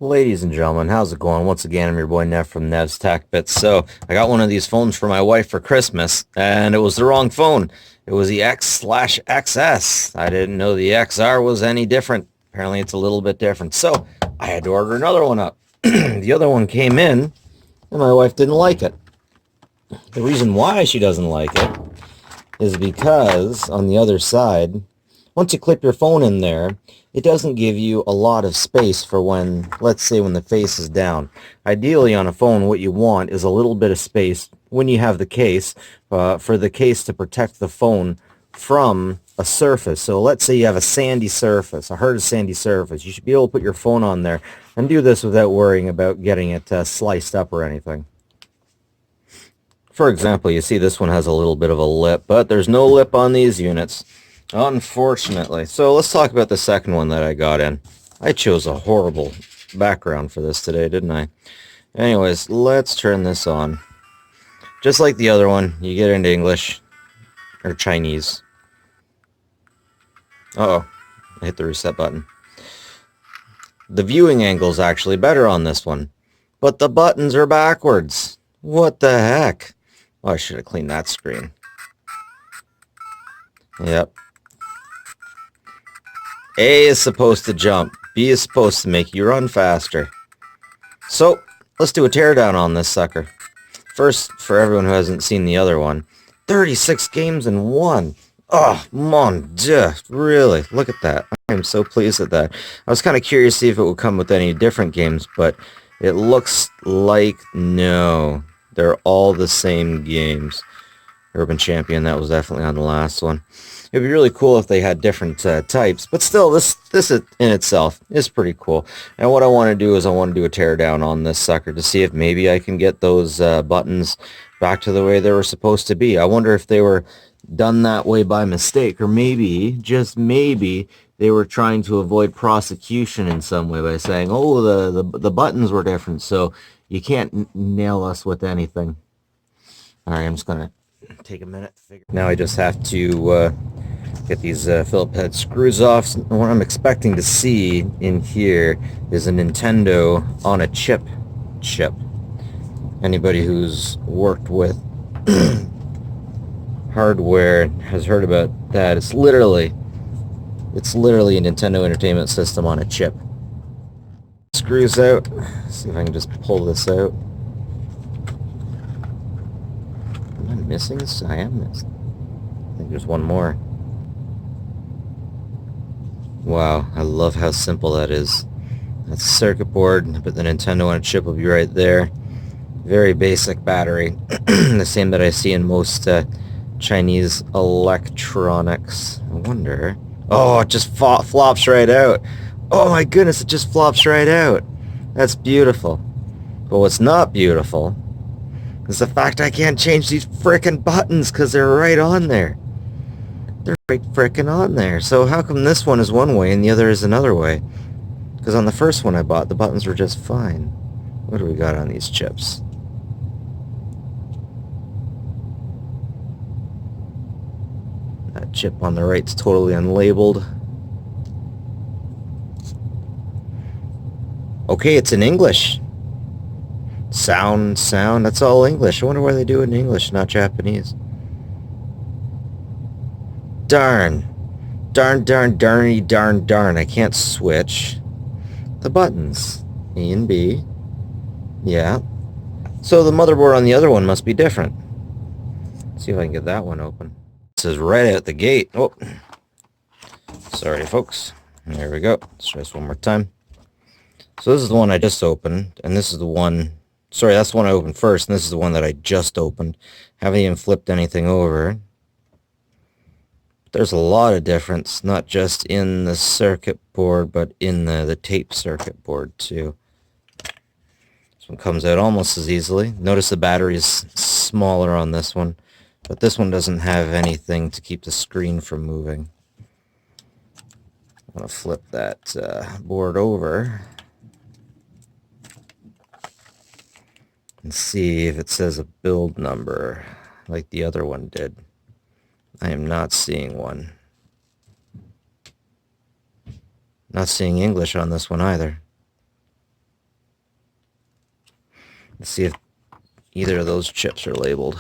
Ladies and gentlemen, how's it going? Once again, I'm your boy Nev from Nev's Tech Bits. So, I got one of these phones for my wife for Christmas, and it was the wrong phone. It was the X/XS. I didn't know the XR was any different. Apparently, it's a little bit different. So, I had to order another one up. The other one came in, and my wife didn't like it. The reason why she doesn't like it is because on the other side, once you clip your phone in there, it doesn't give you a lot of space for when, let's say, when the face is down. Ideally on a phone, what you want is a little bit of space when you have the case, for the case to protect the phone from a surface. So let's say you have a sandy surface, a hard sandy surface. You should be able to put your phone on there and do this without worrying about getting it sliced up or anything. For example, you see this one has a little bit of a lip, but there's no lip on these units, unfortunately. So let's talk about the second one that I got in. I chose a horrible background for this today, didn't I? Anyways, let's turn this on. Just like the other one, you get into English or Chinese. Uh-oh, I hit the reset button. The viewing angle is actually better on this one, but the buttons are backwards. What the heck? Oh, I should have cleaned that screen. Yep. A is supposed to jump. B is supposed to make you run faster. So, let's do a teardown on this sucker. First, for everyone who hasn't seen the other one, 36 games in one. Oh, mon dieu, really? Look at that. I am so pleased at that. I was kind of curious to see if it would come with any different games, but it looks like no. They're all the same games. Urban Champion, that was definitely on the last one. It'd be really cool if they had different types, but still, this in itself is pretty cool. And what I want to do is I want to do a teardown on this sucker to see if maybe I can get those buttons back to the way they were supposed to be. I wonder if they were done that way by mistake, or maybe, just maybe, they were trying to avoid prosecution in some way by saying, oh, the buttons were different, so you can't nail us with anything. Alright, I'm just going to take a minute to figure. Now I just have to get these Phillips head screws off. What I'm expecting to see in here is a Nintendo on a chip. Anybody who's worked with hardware has heard about that. It's literally a Nintendo Entertainment System on a chip. Screws out. Let's see if I can just pull this out. Am I missing this? I am missing. I think there's one more. Wow, I love how simple that is. That's a circuit board, but the Nintendo on a chip will be right there. Very basic battery. The same that I see in most Chinese electronics. I wonder... Oh, it just flops right out. Oh my goodness, it just flops right out. That's beautiful. But what's not beautiful is the fact I can't change these frickin' buttons because they're right on there. They're right frickin' on there. So how come this one is one way and the other is another way? Because on the first one I bought, the buttons were just fine. What do we got on these chips? That chip on the right's totally unlabeled. Okay, it's in English. Sound, that's all English. I wonder why they do it in English, not Japanese. Darn, I can't switch the buttons. A and B. Yeah. So the motherboard on the other one must be different. Let's see if I can get that one open. It says right out the gate. Oh, sorry folks. There we go. Let's try this one more time. So this is the one I just opened, and this is the one... Sorry, that's the one I opened first, and this is the one that I just opened. Haven't even flipped anything over. There's a lot of difference, not just in the circuit board, but in the tape circuit board, too. This one comes out almost as easily. Notice the battery is smaller on this one, but this one doesn't have anything to keep the screen from moving. I'm going to flip that board over and see if it says a build number like the other one did. I am not seeing one. Not seeing English on this one either. Let's see if either of those chips are labeled.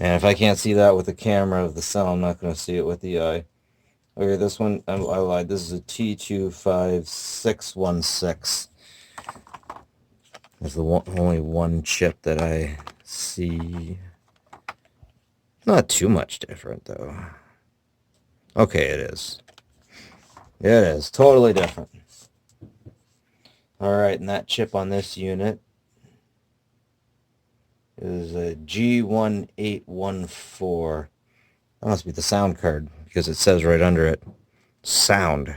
And if I can't see that with the camera of the cell, I'm not going to see it with the eye. Okay, this one, I lied. This is a T25616. There's only one chip that I see. Not too much different, though. Okay, it is. It is. Totally different. Alright, and that chip on this unit is a G1814. That must be the sound card, because it says right under it, sound.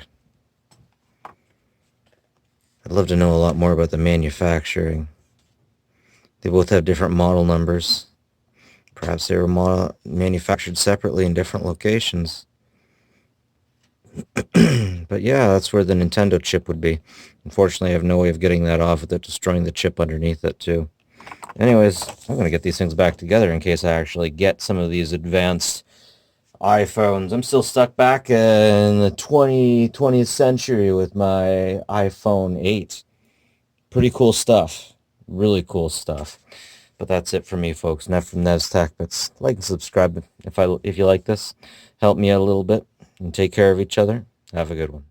I'd love to know a lot more about the manufacturing. They both have different model numbers. Perhaps they were manufactured separately in different locations. But yeah, that's where the Nintendo chip would be. Unfortunately, I have no way of getting that off without destroying the chip underneath it, too. Anyways, I'm going to get these things back together in case I actually get some of these advanced iPhones. I'm still stuck back in the 20th century with my iPhone 8. Pretty cool stuff. Really cool stuff. But that's it for me, folks. Nev from Nev's Tech Bits. Like and subscribe if you like this. Help me out a little bit. And take care of each other. Have a good one.